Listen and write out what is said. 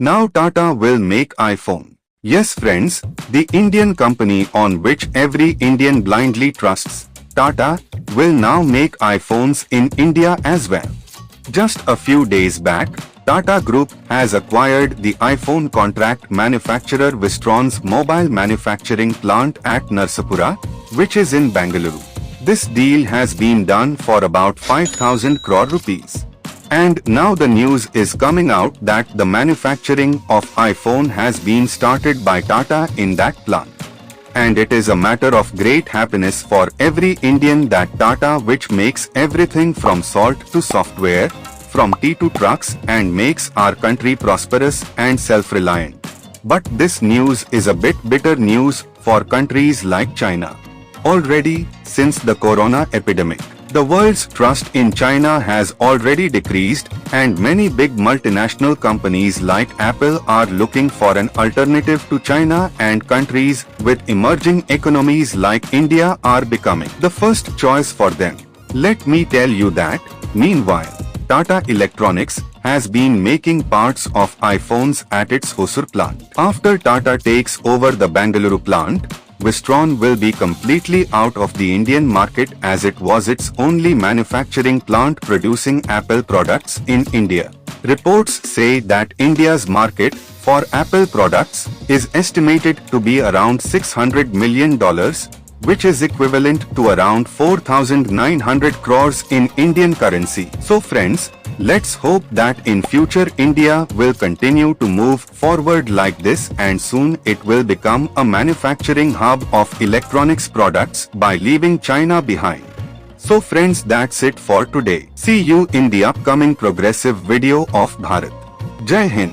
Now Tata will make iPhone. Yes friends, the Indian company on which every Indian blindly trusts, Tata, will now make iPhones in India as well. Just a few days back, Tata Group has acquired the iPhone contract manufacturer Wistron's mobile manufacturing plant at Narsapura, which is in Bengaluru. This deal has been done for about 5,000 crore rupees. And now the news is coming out that the manufacturing of iPhone has been started by Tata in that plant. And it is a matter of great happiness for every Indian that Tata, which makes everything from salt to software, from tea to trucks, and makes our country prosperous and self-reliant. But this news is a bit bitter news for countries like China. Already, since the corona epidemic, the world's trust in China has already decreased, and many big multinational companies like Apple are looking for an alternative to China, and countries with emerging economies like India are becoming the first choice for them. Let me tell you that, meanwhile, Tata Electronics has been making parts of iPhones at its Hosur plant. After Tata takes over the Bengaluru plant, Wistron will be completely out of the Indian market, as it was its only manufacturing plant producing Apple products in India. Reports say that India's market for Apple products is estimated to be around $600 million, which is equivalent to around 4,900 crores in Indian currency. So friends, let's hope that in future India will continue to move forward like this, and soon it will become a manufacturing hub of electronics products by leaving China behind. So friends, that's it for today. See you in the upcoming progressive video of Bharat. Jai Hind.